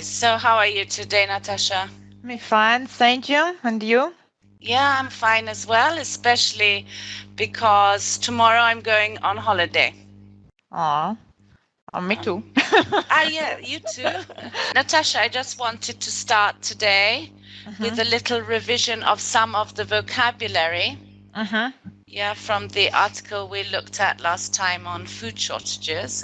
So how are you today, Natasha? Me fine, thank you. And you? Yeah, I'm fine as well, especially because tomorrow I'm going on holiday. Oh, me too. Yeah, you too. Natasha, I just wanted to start today with a little revision of some of the vocabulary. Yeah, from the article we looked at last time on food shortages.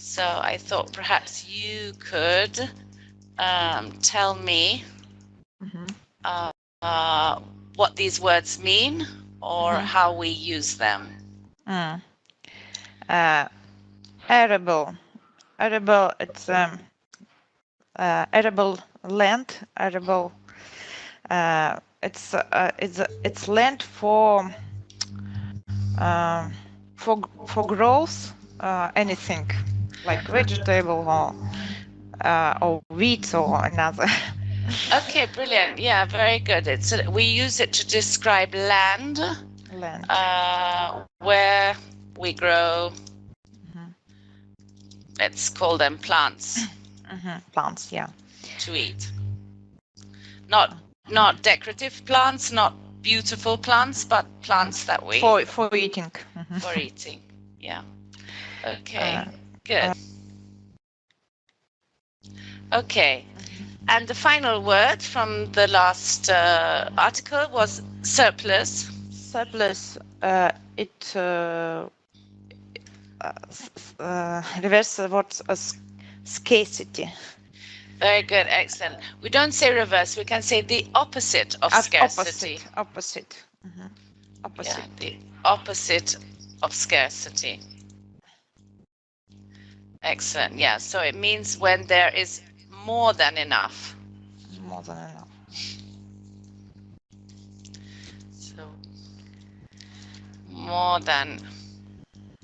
So I thought perhaps you could tell me what these words mean or how we use them. Arable. Arable, it's arable land. Arable, it's land for growth, anything like vegetable or wheat or another. Okay, brilliant. Yeah, very good. We use it to describe land where we grow. Let's call them plants. Plants, yeah. To eat. Not decorative plants, not beautiful plants, but plants that we for eating. For eating. Yeah. Okay. Good. Okay. And the final word from the last article was surplus. Surplus. It reverse the word scarcity. Very good, excellent. We don't say reverse, we can say the opposite of scarcity. Opposite. Yeah, the opposite of scarcity. Excellent, yeah. So it means when there is more than enough. More than enough. So more than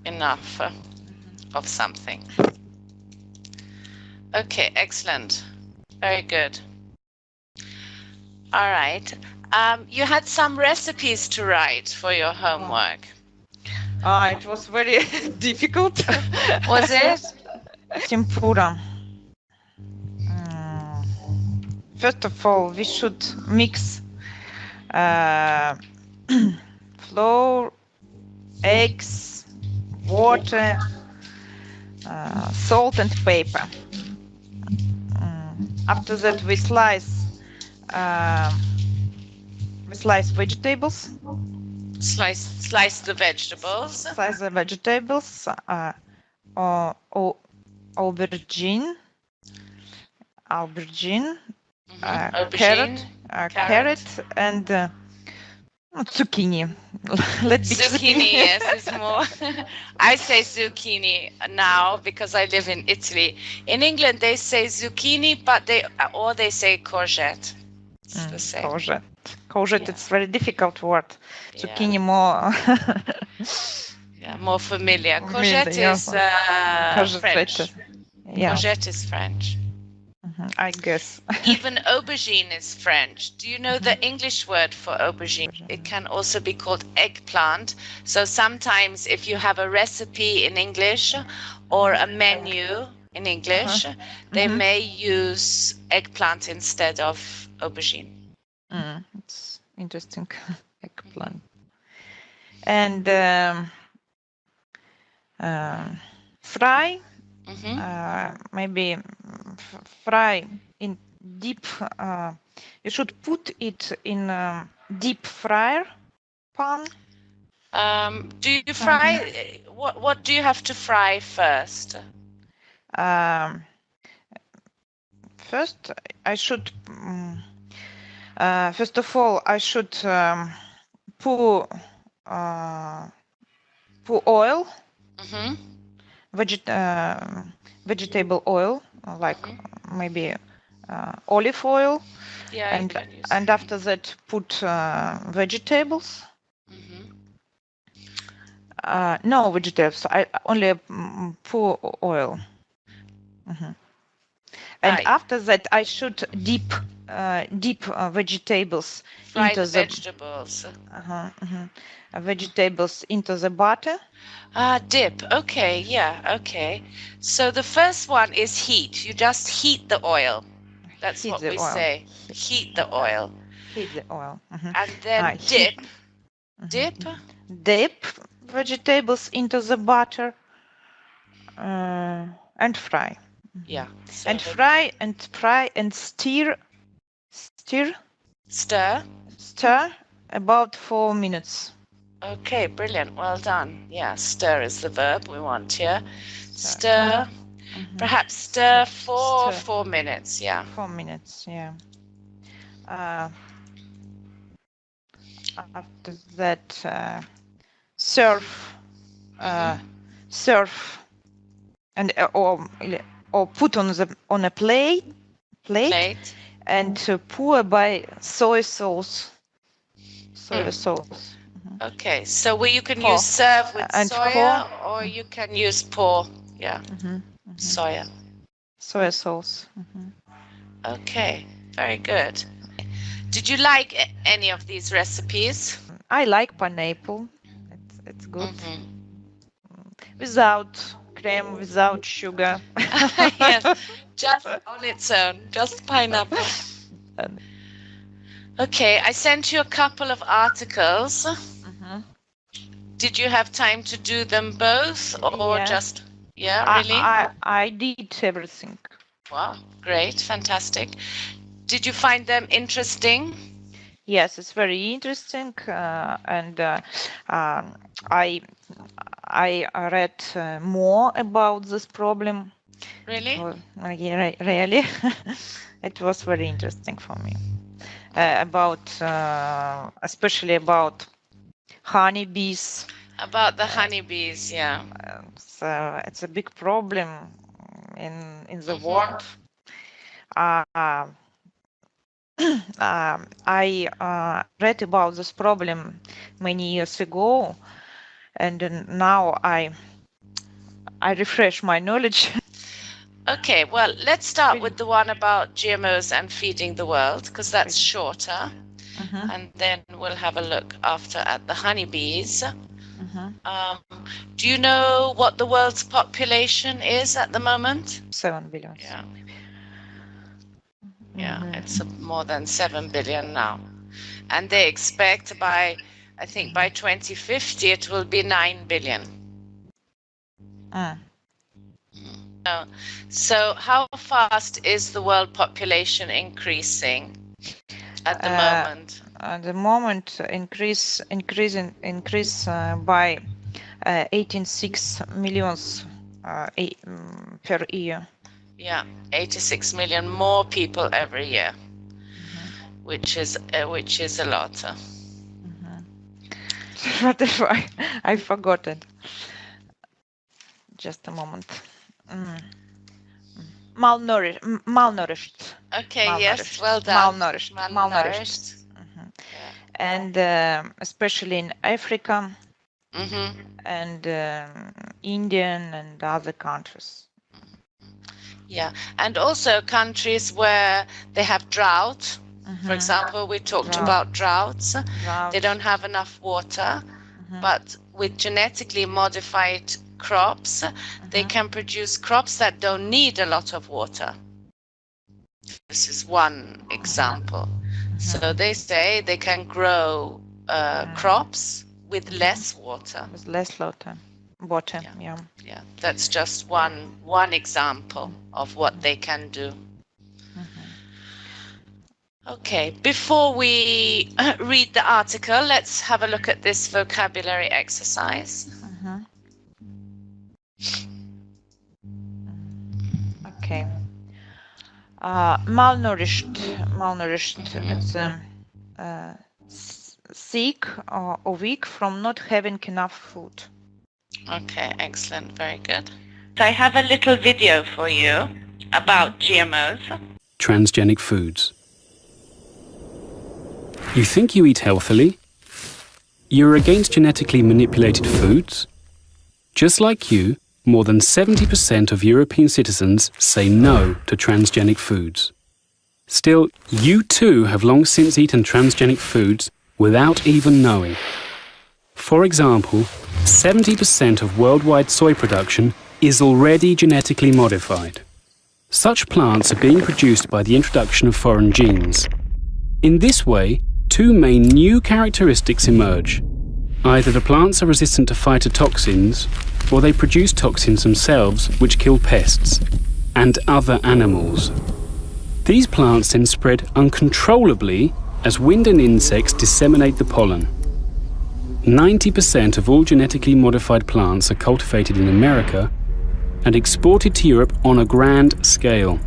enough of something. Okay, excellent. Very good. All right. You had some recipes to write for your homework. It was very difficult. Was it? Tempura. First of all, we should mix flour, eggs, water, salt and pepper. After that, we slice vegetables. Slice the vegetables. Slice the vegetables. Aubergine, carrot, and zucchini. Zucchini, yes, is more. I say zucchini now because I live in Italy. In England, they say zucchini, but they say courgette. It's the same. Courgette, it's very difficult word. Zucchini more. Yeah, more familiar. Courgette is French. Yeah. Courgette is French. I guess. Even aubergine is French. Do you know the English word for aubergine? It can also be called eggplant. So sometimes if you have a recipe in English or a menu in English, they may use eggplant instead of aubergine. It's interesting. Eggplant. And fry. Maybe fry in deep. You should put it in a deep fryer pan. Do you fry? What do you have to fry first? First, I should. First of all, I should pour oil. Vegetable oil, like maybe olive oil, and after that put vegetables. No vegetables. I only pour oil. And after that, I should dip dip vegetables Fry into the the vegetables. vegetables into the butter. Ah, dip. Okay, yeah, okay. So the first one is heat. You just heat the oil. That's Heat what the we oil. say. Heat the oil. Heat the oil. And then Heat. dip. Dip. Dip vegetables into the butter and fry. Yeah. And So fry and stir stir. about 4 minutes. Okay, brilliant. Well done. Yeah, stir is the verb we want here. Stir. Perhaps stir for 4 minutes. Yeah. 4 minutes, yeah. After that, serve and or put on a plate and pour by soy sauce. Okay, so you can use serve with soya or you can use pour. Yeah. Soya. Soy sauce. Okay, very good. Did you like any of these recipes? I like pineapple. It's good. Without cream, without sugar. Yes, just on its own, just pineapple. Okay, I sent you a couple of articles. Did you have time to do them both or just... Yeah, really? I did everything. Wow, great, fantastic. Did you find them interesting? Yes, it's very interesting, and I read more about this problem. Really? Really, it was very interesting for me. About especially about honeybees. About the honeybees, yeah. So it's a big problem in the world. I read about this problem many years ago, and now I refresh my knowledge. Okay, well, let's start with the one about GMOs and feeding the world, because that's shorter. And then we'll have a look after at the honeybees. Do you know what the world's population is at the moment? 7 billion. Yeah. Yeah, it's more than 7 billion now. And they expect by 2050, it will be 9 billion. So how fast is the world population increasing at the moment? At the moment, increase by 86 millions per year. Yeah, 86 million more people every year, which is a lot. Whatever, I forgot it. Just a moment. Malnourished. Okay, yes, well done. Malnourished. And especially in Africa and Indian and other countries. Yeah, and also countries where they have drought. For example, we talked about droughts. They don't have enough water, but with genetically modified crops, they can produce crops that don't need a lot of water. This is one example. So they say they can grow crops with less water. With less water. Yeah. Yeah, that's just one example of what they can do. Okay, before we read the article, let's have a look at this vocabulary exercise. Okay. Malnourished. It's sick or weak from not having enough food. Okay, excellent, very good. So I have a little video for you about GMOs. Transgenic foods. You think you eat healthily? You're against genetically manipulated foods? Just like you, more than 70% of European citizens say no to transgenic foods. Still, you too have long since eaten transgenic foods without even knowing. For example, 70% of worldwide soy production is already genetically modified. Such plants are being produced by the introduction of foreign genes. In this way, two main new characteristics emerge. Either the plants are resistant to phytotoxins, or they produce toxins themselves which kill pests and other animals. These plants then spread uncontrollably as wind and insects disseminate the pollen. 90% of all genetically modified plants are cultivated in America and exported to Europe on a grand scale.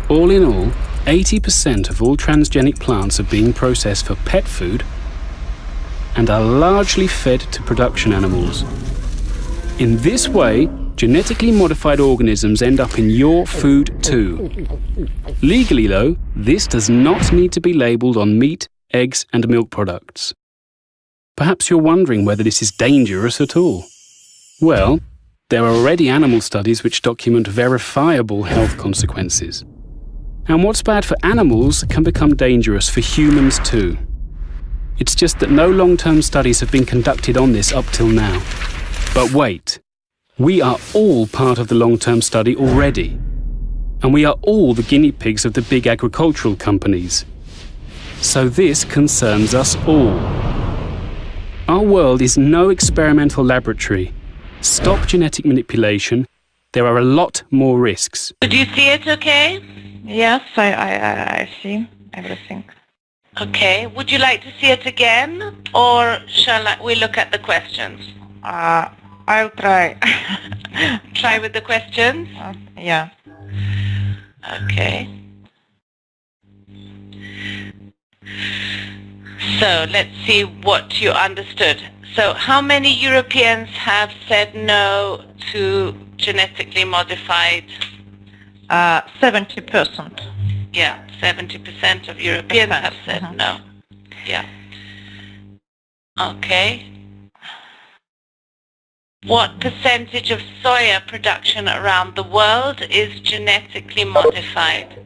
All in all, 80% of all transgenic plants are being processed for pet food and are largely fed to production animals. In this way, genetically modified organisms end up in your food too. Legally though, this does not need to be labelled on meat, eggs and milk products. Perhaps you're wondering whether this is dangerous at all. Well, there are already animal studies which document verifiable health consequences. And what's bad for animals can become dangerous for humans too. It's just that no long-term studies have been conducted on this up till now. But wait. We are all part of the long-term study already. And we are all the guinea pigs of the big agricultural companies. So this concerns us all. Our world is no experimental laboratory. Stop genetic manipulation. There are a lot more risks. Do you see it okay? Yes, I see everything. Okay. Would you like to see it again? Or shall we look at the questions? I'll try. Try with the questions? Yeah. Okay. So let's see what you understood. So how many Europeans have said no to genetically modified? 70%. Yeah, 70% of Europeans have said no. Yeah. Okay. What percentage of soya production around the world is genetically modified?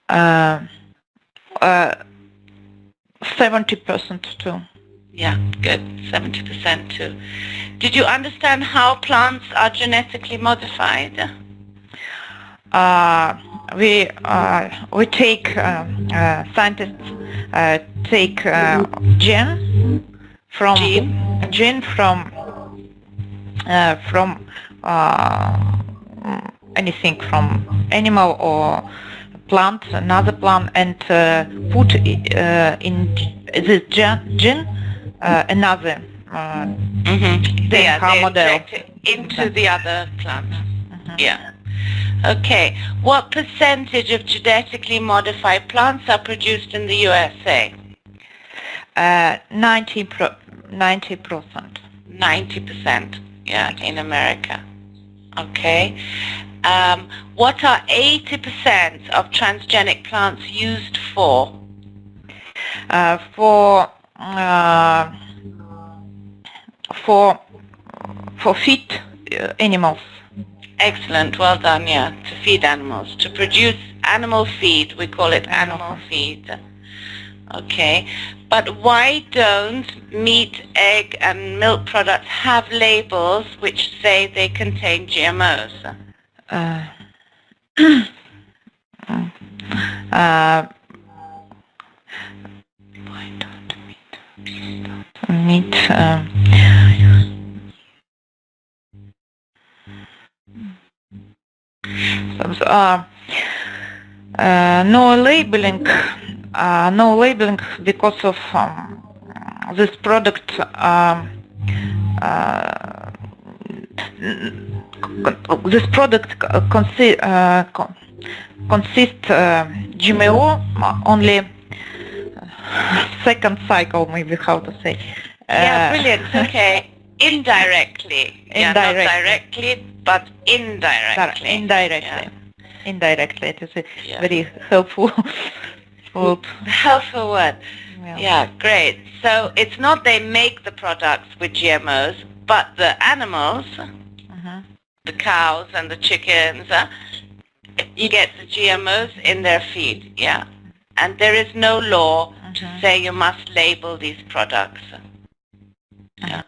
70% too. Yeah, good. 70% too. Did you understand how plants are genetically modified? We take scientists take gene from anything from animal or plant, another plant, and put in this gene another model into the other plant. Yeah. Okay. What percentage of genetically modified plants are produced in the USA? 90%. 90%. Yeah, in America. Okay. What are 80% of transgenic plants used for? For feed animals. Excellent, well done, yeah, to feed animals. To produce animal feed, we call it animal feed. Okay, but why don't meat, egg and milk products have labels which say they contain GMOs? Why don't meat no labeling because of this product consists GMO only second cycle, maybe, how to say. Yeah, brilliant. Okay, indirectly. Yeah, not directly, but indirectly. Indirectly. It is a very helpful helpful word. Yeah, great. So it's not they make the products with GMOs, but the animals, the cows and the chickens, you get the GMOs in their feed, yeah. And there is no law to say you must label these products. Yeah.